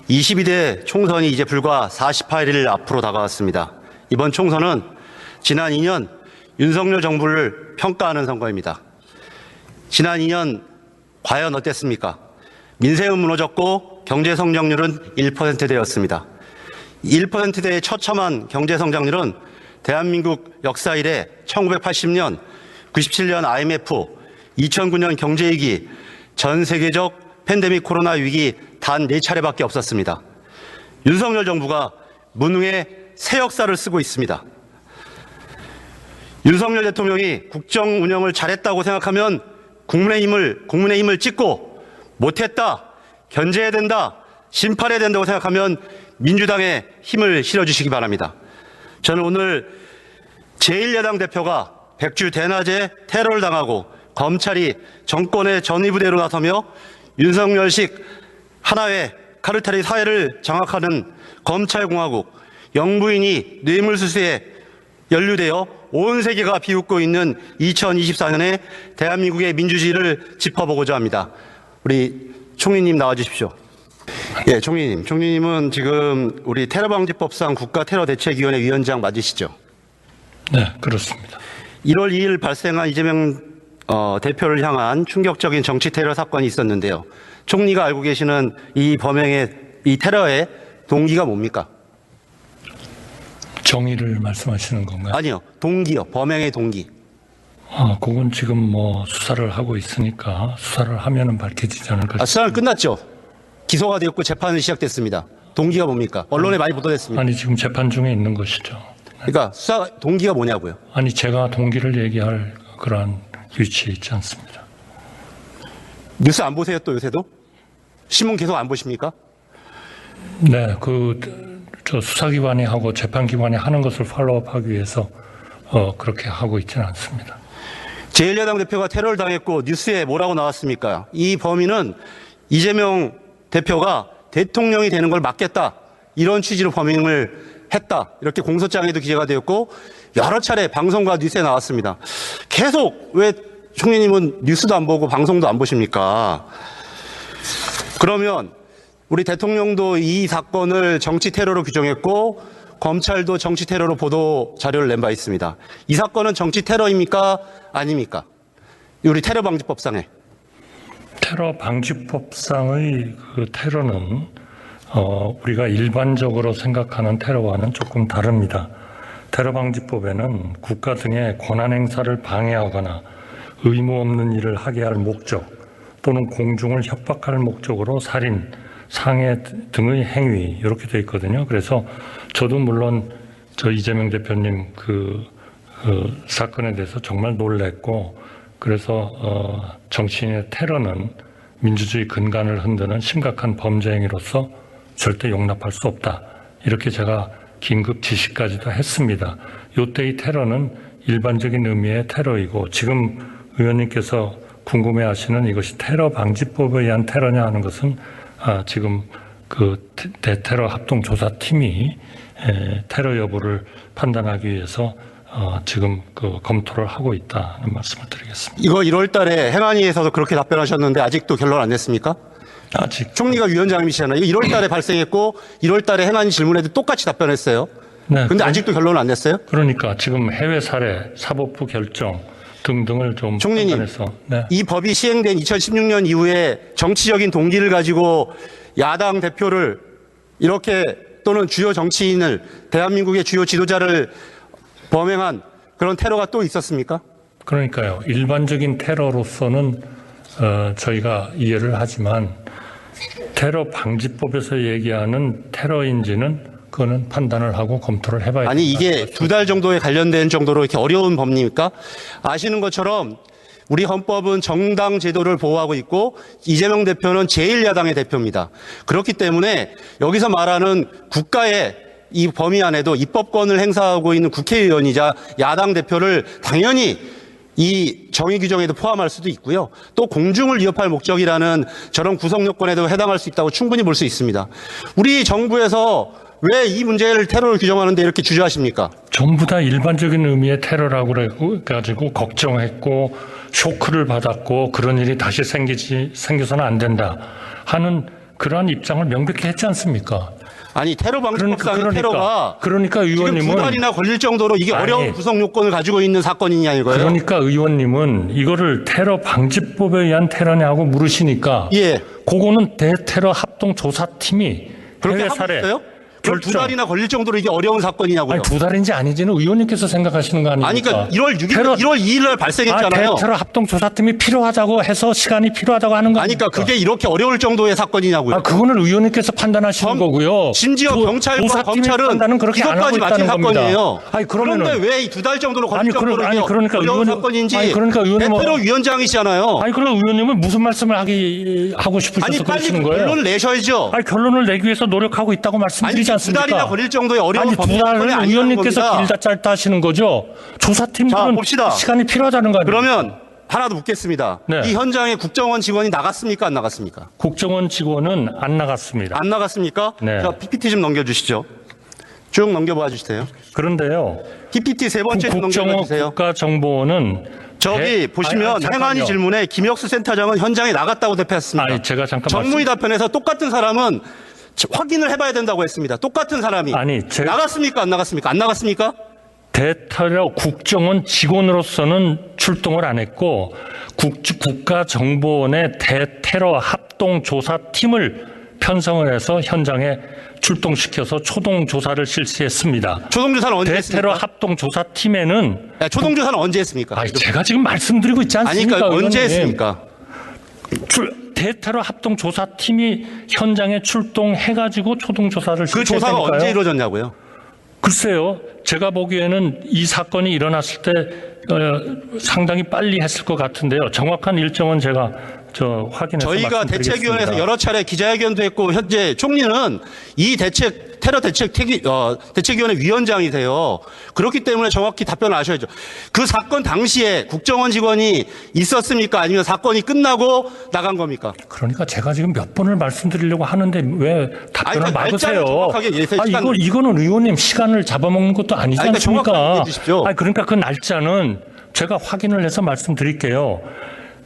22대 총선이 이제 불과 48일 앞으로 다가왔습니다. 이번 총선은 지난 2년 윤석열 정부를 평가하는 선거입니다. 지난 2년 과연 어땠습니까? 민생은 무너졌고 경제 성장률은 1%대였습니다. 1%대의 처참한 경제 성장률은 대한민국 역사 이래 1980년, 97년 IMF, 2009년 경제위기, 전 세계적 팬데믹 코로나 위기 단 4차례밖에 없었습니다. 윤석열 정부가 무능의 새 역사를 쓰고 있습니다. 윤석열 대통령이 국정 운영을 잘했다고 생각하면 국민의힘을 찍고 못했다, 견제해야 된다, 심판해야 된다고 생각하면 민주당에 힘을 실어주시기 바랍니다. 저는 오늘 제1야당 대표가 백주 대낮에 테러를 당하고 검찰이 정권의 전위부대로 나서며 윤석열식 하나의 카르텔의 사회를 장악하는 검찰공화국, 영부인이 뇌물수수에 연루되어 온 세계가 비웃고 있는 2024년에 대한민국의 민주주의를 짚어보고자 합니다. 우리 총리님 나와주십시오. 예, 총리님은 지금 우리 테러방지법상 국가테러대책위원회 위원장 맞으시죠? 네, 그렇습니다. 1월 2일 발생한 이재명 대표를 향한 충격적인 정치 테러 사건이 있었는데요. 총리가 알고 계시는 이 범행의 이 테러의 동기가 뭡니까? 정의를 말씀하시는 건가요? 아니요, 동기요. 범행의 동기. 그건 지금 뭐 수사를 하고 있으니까 수사를 하면은 밝혀지지 않을까. 수사는 끝났죠. 기소가 되었고 재판이 시작됐습니다. 동기가 뭡니까? 언론에 많이 보도됐습니다. 아니, 지금 재판 중에 있는 것이죠. 그러니까 수사 동기가 뭐냐고요? 아니, 제가 동기를 얘기할 그러한 위치에 있지 않습니다. 뉴스 안 보세요, 또 요새도? 신문 계속 안 보십니까? 네, 저 수사기관이 하고 재판기관이 하는 것을 팔로우업하기 위해서 그렇게 하고 있지는 않습니다. 제1야당 대표가 테러를 당했고 뉴스에 뭐라고 나왔습니까? 이 범인은 이재명 대표가 대통령이 되는 걸 막겠다, 이런 취지로 범행을 했다, 이렇게 공소장에도 기재가 되었고 여러 차례 방송과 뉴스에 나왔습니다. 계속 왜 총리님은 뉴스도 안 보고 방송도 안 보십니까? 그러면 우리 대통령도 이 사건을 정치 테러로 규정했고 검찰도 정치 테러로 보도 자료를 낸 바 있습니다. 이 사건은 정치 테러입니까? 아닙니까? 우리 테러방지법상에. 테러방지법상의 그 테러는 우리가 일반적으로 생각하는 테러와는 조금 다릅니다. 테러방지법에는 국가 등의 권한행사를 방해하거나 의무 없는 일을 하게 할 목적 또는 공중을 협박할 목적으로 살인, 상해 등의 행위, 이렇게 되어 있거든요. 그래서 저도 물론 저 이재명 대표님 그 사건에 대해서 정말 놀랬고, 그래서 정치인의 테러는 민주주의 근간을 흔드는 심각한 범죄 행위로서 절대 용납할 수 없다, 이렇게 제가 긴급 지시까지도 했습니다. 이때의 테러는 일반적인 의미의 테러이고, 지금 의원님께서 궁금해하시는 이것이 테러방지법에 의한 테러냐 하는 것은 지금 그 대테러 합동조사팀이 테러 여부를 판단하기 위해서 지금 그 검토를 하고 있다는 말씀을 드리겠습니다. 이거 1월 달에 행안위에서도 그렇게 답변하셨는데 아직도 결론 안 냈습니까? 아직. 총리가 위원장님이시잖아요. 이거 1월 달에 발생했고 1월 달에 행안위 질문에도 똑같이 답변했어요. 네. 근데 아직도 결론은 안 냈어요? 그러니까 지금 해외 사례, 사법부 결정 등등을 좀 총리님, 판단해서. 네. 이 법이 시행된 2016년 이후에 정치적인 동기를 가지고 야당 대표를 이렇게, 또는 주요 정치인을, 대한민국의 주요 지도자를 범행한 그런 테러가 또 있었습니까? 그러니까요. 일반적인 테러로서는 저희가 이해를 하지만 테러 방지법에서 얘기하는 테러인지는 그거는 판단을 하고 검토를 해봐야 됩니다. 아니, 이게 2달 정도에 관련된 정도로 이렇게 어려운 법리입니까? 아시는 것처럼 우리 헌법은 정당 제도를 보호하고 있고 이재명 대표는 제1야당의 대표입니다. 그렇기 때문에 여기서 말하는 국가의 이 범위 안에도 입법권을 행사하고 있는 국회의원이자 야당 대표를 당연히 이 정의 규정에도 포함할 수도 있고요. 또 공중을 위협할 목적이라는 저런 구성 요건에도 해당할 수 있다고 충분히 볼 수 있습니다. 우리 정부에서 왜 이 문제를 테러로 규정하는데 이렇게 주저하십니까? 전부 다 일반적인 의미의 테러라고 그래가지고 걱정했고 쇼크를 받았고 그런 일이 다시 생겨서는 안 된다 하는 그러한 입장을 명백히 했지 않습니까? 아니 테러 방지법상의 테러가 그러니까 지금 의원님은 2달이나 걸릴 정도로 이게 아니, 어려운 구성 요건을 가지고 있는 사건이냐 이거예요. 그러니까 의원님은 이거를 테러 방지법에 의한 테러냐고 물으시니까 예. 그거는 대테러 합동조사팀이 그렇게 해외 하고 사례 있어요? 그럼 두 결정. 달이나 걸릴 정도로 이게 어려운 사건이냐고요. 아니 2달인지 아닌지는 의원님께서 생각하시는 거 아닙니까? 아니 그러니까 1월 6일, 테러- 1월 2일 날 발생했잖아요. 대테러 합동조사팀이 필요하다고 해서 시간이 필요하다고 하는 거 아니 아닙니까? 그러니까 그게 이렇게 어려울 정도의 사건이냐고요. 그거는 의원님께서 판단하시는 거고요. 심지어 경찰과 조사팀의 검찰은 판단은 그렇게 안 하고 이것까지 맡긴 있다는 겁니다. 사건이에요. 아니 그러면은 그런데 왜 이 2달 정도로 걸릴 정도로 이게 그러니까 어려운 의원님- 사건인지 아니, 그러니까 의원님은- 대테러 위원장이시잖아요. 아니 그럼 의원님은 무슨 말씀을 하고 싶으셔서 아니 빨리 그러시는 거예요? 결론을 내셔야죠. 아니 결론을 내기 위해서 노력하고 있다고 아니 말씀드리지 두 않습니까? 달이나 걸릴 정도의 어려운 아니 법률 두 사건이 달은 아니라는 의원님께서 겁니다. 길다 짧다 하시는 거죠. 자, 조사팀들은 봅시다. 시간이 필요하다는 거 아니에요? 그러면 하나 더 묻겠습니다. 네. 이 현장에 국정원 직원이 나갔습니까? 안 나갔습니까? 국정원 직원은 안 나갔습니다. 안 나갔습니까? 네. 자, PPT 좀 넘겨주시죠. 쭉 넘겨봐 주세요. 그런데요. PPT 세 번째 좀 국정원 넘겨봐 주세요. 국가정보원은 저기 보시면 행안위 잠깐만요. 질문에 김혁수 센터장은 현장에 나갔다고 대표했습니다. 아니 제가 잠깐 정무위 답변에서 똑같은 사람은 확인을 해봐야 된다고 했습니다. 똑같은 사람이 아니, 나갔습니까? 안 나갔습니까? 안 나갔습니까? 대테러 국정원 직원으로서는 출동을 안 했고 국가정보원의 대테러 합동조사팀을 편성을 해서 현장에 출동시켜서 초동조사를 실시했습니다. 초동조사는 언제 대테러 했습니까? 합동조사팀에는 초동조사는 언제 했습니까? 아니, 제가 지금 말씀드리고 있지 아니, 않습니까? 그러니까 언제 의원님. 했습니까? 대테러 합동조사팀이 현장에 출동해가지고 초동조사를 그 조사가 실시했다니까요. 언제 이루어졌냐고요? 글쎄요. 제가 보기에는 이 사건이 일어났을 때 상당히 빨리 했을 것 같은데요. 정확한 일정은 제가 확인해서 저희가 말씀드리겠습니다. 대책위원회에서 여러 차례 기자회견도 했고 현재 총리는 이 테러 대책위원회 위원장이세요. 그렇기 때문에 정확히 답변을 아셔야죠. 그 사건 당시에 국정원 직원이 있었습니까? 아니면 사건이 끝나고 나간 겁니까? 그러니까 제가 지금 몇 번을 말씀드리려고 하는데 왜 답변을 아니, 그러니까 막으세요? 날짜를 정확하게 예세 시간- 이거는 의원님 시간을 잡아먹는 것도 아니지 아니, 그러니까 않습니까? 정확하게 얘기해 주십시오. 그러니까 그 날짜는 제가 확인을 해서 말씀드릴게요.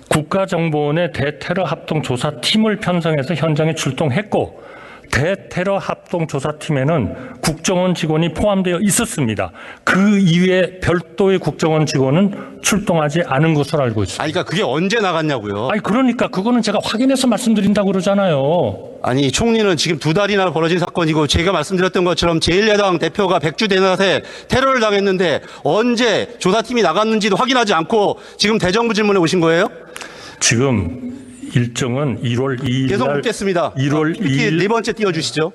국가정보원의 대테러 합동조사팀을 편성해서 현장에 출동했고 대테러 합동조사팀에는 국정원 직원이 포함되어 있었습니다. 그 이외에 별도의 국정원 직원은 출동하지 않은 것으로 알고 있습니다. 아니, 그러니까 그게 언제 나갔냐고요? 그러니까 그거는 제가 확인해서 말씀드린다고 그러잖아요. 아니, 총리는 지금 2달이나 벌어진 사건이고 제가 말씀드렸던 것처럼 제1야당 대표가 백주 대낮에 테러를 당했는데 언제 조사팀이 나갔는지도 확인하지 않고 지금 대정부 질문에 오신 거예요? 지금 일정은 1월 2일 계속 날 묻겠습니다. 1월 이렇게 2일 네 번째 띄워주시죠.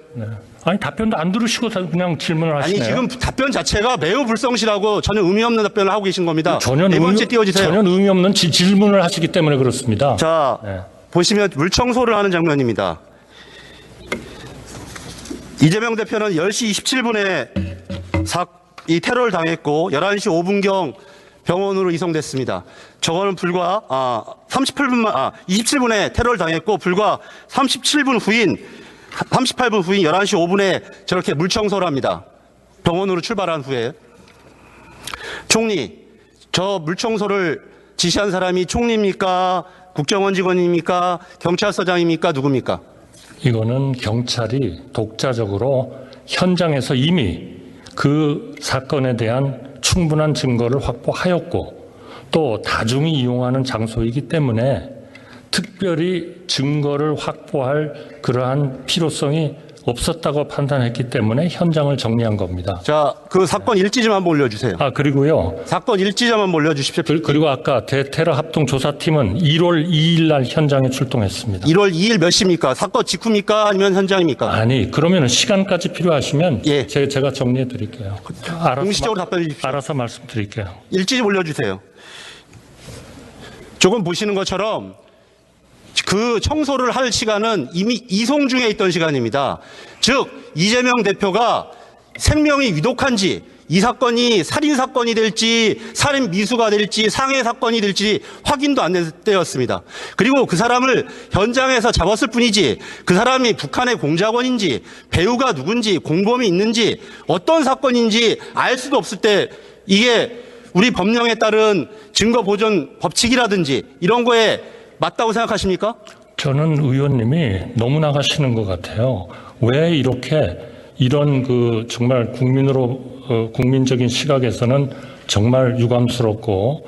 아니 답변도 안 들으시고 그냥 질문을 아니, 하시네요. 지금 답변 자체가 매우 불성실하고 전혀 의미 없는 답변을 하고 계신 겁니다. 전혀 네 번째 띄워주세요. 전혀 의미 없는 질문을 하시기 때문에 그렇습니다. 자, 네. 보시면 물청소를 하는 장면입니다. 이재명 대표는 10시 27분에 이 테러를 당했고 11시 5분경 병원으로 이송됐습니다. 저거는 불과 27분에 테러를 당했고 불과 38분 후인 11시 5분에 저렇게 물청소를 합니다. 병원으로 출발한 후에. 총리, 저 물청소를 지시한 사람이 총리입니까? 국정원 직원입니까? 경찰서장입니까? 누굽니까? 이거는 경찰이 독자적으로 현장에서 이미 그 사건에 대한 충분한 증거를 확보하였고 또 다중이 이용하는 장소이기 때문에 특별히 증거를 확보할 그러한 필요성이 없었다고 판단했기 때문에 현장을 정리한 겁니다. 자, 그 사건 일지 좀 한번 올려주세요. 그리고요. 사건 일지 좀 한번 올려주십시오. 그리고 아까 대테러 합동조사팀은 1월 2일 날 현장에 출동했습니다. 1월 2일 몇 시입니까? 사건 직후입니까? 아니면 현장입니까? 아니, 그러면 시간까지 필요하시면 예. 제가 정리해 드릴게요. 공식적으로 답변해 주십시오. 알아서 말씀드릴게요. 일지 좀 올려주세요. 조금 보시는 것처럼 그 청소를 할 시간은 이미 이송 중에 있던 시간입니다. 즉 이재명 대표가 생명이 위독한지 이 사건이 살인 사건이 될지 살인 미수가 될지 상해 사건이 될지 확인도 안 된 때였습니다. 그리고 그 사람을 현장에서 잡았을 뿐이지 그 사람이 북한의 공작원인지 배우가 누군지 공범이 있는지 어떤 사건인지 알 수도 없을 때 이게 우리 법령에 따른 증거 보존 법칙이라든지 이런 거에 맞다고 생각하십니까? 저는 의원님이 너무 나가시는 것 같아요. 왜 이렇게 이런 정말 국민적인 시각에서는 정말 유감스럽고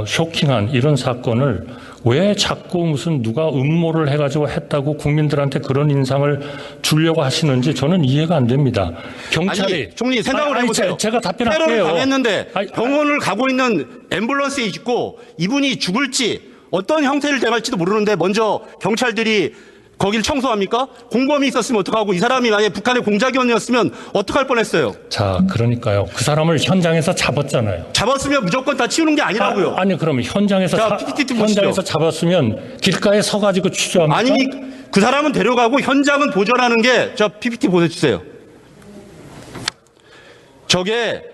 쇼킹한 이런 사건을 왜 자꾸 무슨 누가 음모를 해가지고 했다고 국민들한테 그런 인상을 주려고 하시는지 저는 이해가 안 됩니다. 경찰이 아니, 총리 생각을 해보세요. 제가 답변할게요. 테러를 당했는데 아니, 병원을 가고 있는 앰뷸런스에 있고 이분이 죽을지 어떤 형태를 당할지도 모르는데 먼저 경찰들이 거길 청소합니까? 공범이 있었으면 어떡하고 이 사람이 만약에 북한의 공작원이었으면 어떡할 뻔했어요. 자, 그러니까요. 그 사람을 현장에서 잡았잖아요. 잡았으면 무조건 다 치우는 게 아니라고요. 아니 그러면 현장에서 자, PPT 보시죠. 현장에서 잡았으면 길가에 서가지고 취조합니까? 아니 그 사람은 데려가고 현장은 보존하는 게 저 PPT 보내주세요. 저게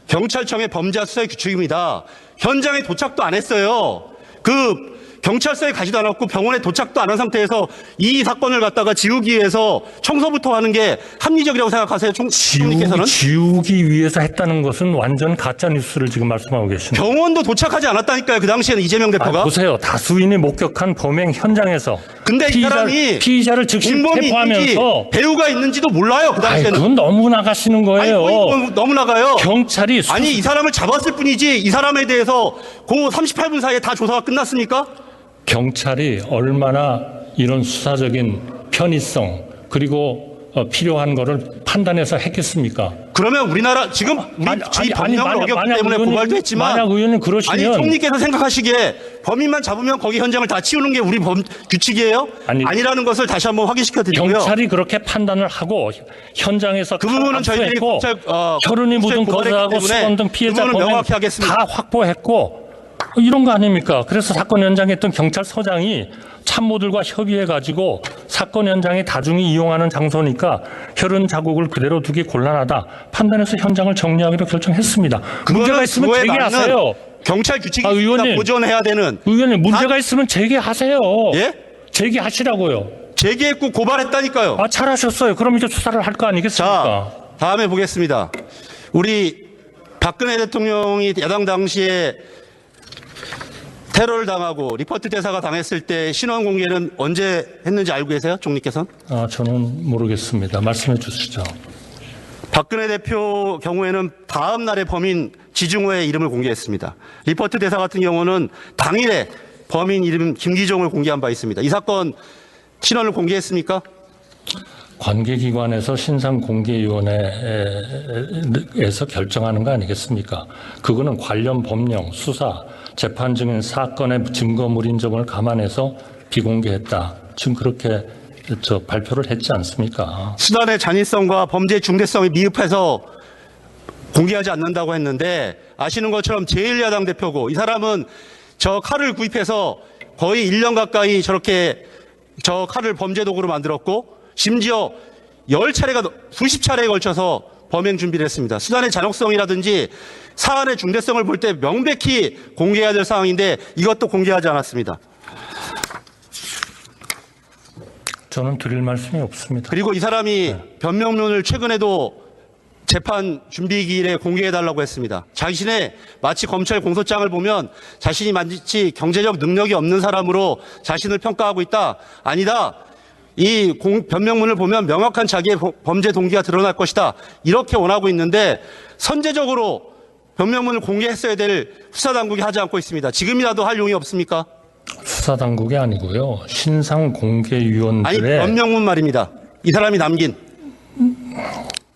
경찰청의 범죄 수사의 규칙입니다. 현장에 도착도 안 했어요. 그 경찰서에 가지도 않았고 병원에 도착도 안 한 상태에서 이 사건을 갖다가 지우기 위해서 청소부터 하는 게 합리적이라고 생각하세요, 총리께서는? 지우기 위해서 했다는 것은 완전 가짜 뉴스를 지금 말씀하고 계십니다. 병원도 도착하지 않았다니까요. 그 당시에는 이재명 대표가. 보세요. 다수인이 목격한 범행 현장에서 근데 이 사람이 피의자를 즉시 공범이 있는지 체포하면서 배우가 있는지도 몰라요. 그 당시에는. 그건 너무 나가시는 거예요. 아니, 너무 나가요. 경찰이 아니 이 사람을 잡았을 뿐이지 이 사람에 대해서 그 38분 사이에 다 조사가 끝났습니까? 경찰이 얼마나 이런 수사적인 편의성 그리고 필요한 거를 판단해서 했겠습니까? 그러면 우리나라 지금 우리 법령 어겼기 때문에 고발도 했지만 만약 의원님 그러시면 아니 총리께서 생각하시기에 범인만 잡으면 거기 현장을 다 치우는 게 우리 규칙이에요? 아니라는 것을 다시 한번 확인시켜 드리고요. 경찰이 그렇게 판단을 하고 현장에서 그 부분은 저희들이 혈흔이 묻은 것하고 수건 등 피해자 범행 다 확보했고 이런 거 아닙니까? 그래서 사건 현장에 있던 경찰서장이 참모들과 협의해가지고 사건 현장에 다중이 이용하는 장소니까 혈흔 자국을 그대로 두기 곤란하다 판단해서 현장을 정리하기로 결정했습니다. 문제가 있으면 제기하세요. 경찰 규칙이 의원님, 보존해야 되는. 의원님 문제가 있으면 제기하세요. 예? 제기하시라고요. 제기했고 고발했다니까요. 잘하셨어요. 그럼 이제 수사를 할 거 아니겠습니까? 자, 다음에 보겠습니다. 우리 박근혜 대통령이 야당 당시에 테러를 당하고 리포트 대사가 당했을 때 신원 공개는 언제 했는지 알고 계세요? 총리께서는? 저는 모르겠습니다. 말씀해 주시죠. 박근혜 대표 경우에는 다음 날에 범인 지중호의 이름을 공개했습니다. 리포트 대사 같은 경우는 당일에 범인 이름 김기종을 공개한 바 있습니다. 이 사건 신원을 공개했습니까? 관계기관에서 신상공개위원회에서 결정하는 거 아니겠습니까? 그거는 관련 법령, 수사, 재판 중인 사건의 증거물인 점을 감안해서 비공개했다. 지금 그렇게 발표를 했지 않습니까? 수단의 잔인성과 범죄의 중대성이 미흡해서 공개하지 않는다고 했는데 아시는 것처럼 제1야당 대표고 이 사람은 저 칼을 구입해서 거의 1년 가까이 저렇게 저 칼을 범죄 도구로 만들었고 심지어 10차례가 수십 차례에 걸쳐서 범행 준비를 했습니다. 수단의 잔혹성이라든지 사안의 중대성을 볼 때 명백히 공개해야 될 상황인데 이것도 공개하지 않았습니다. 저는 드릴 말씀이 없습니다. 그리고 이 사람이 변명론을 최근에도 재판 준비기일에 공개해달라고 했습니다. 자신의 마치 검찰 공소장을 보면 자신이 마치 경제적 능력이 없는 사람으로 자신을 평가하고 있다. 아니다. 이 변명문을 보면 명확한 자기의 범죄 동기가 드러날 것이다. 이렇게 원하고 있는데 선제적으로 변명문을 공개했어야 될 수사당국이 하지 않고 있습니다. 지금이라도 할 용이 없습니까? 수사당국이 아니고요. 신상공개위원들의 아니 변명문 말입니다. 이 사람이 남긴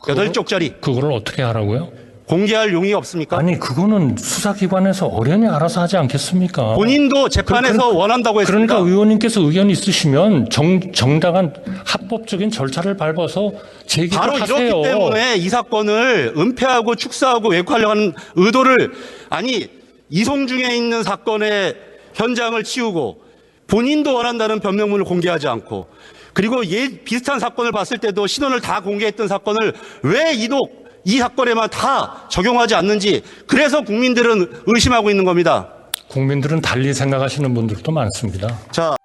8쪽짜리. 그거를 어떻게 하라고요? 공개할 용의가 없습니까? 아니 그거는 수사기관에서 어련히 알아서 하지 않겠습니까? 본인도 재판에서 원한다고 했습니다. 그러니까 의원님께서 의견이 있으시면 정당한 합법적인 절차를 밟아서 제기를 바로 하세요. 이렇기 때문에 이 사건을 은폐하고 축소하고 왜곡하려고 하는 의도를 아니 이송 중에 있는 사건의 현장을 치우고 본인도 원한다는 변명문을 공개하지 않고 그리고 비슷한 사건을 봤을 때도 신원을 다 공개했던 사건을 왜 이 사건에만 다 적용하지 않는지 그래서 국민들은 의심하고 있는 겁니다. 국민들은 달리 생각하시는 분들도 많습니다. 자.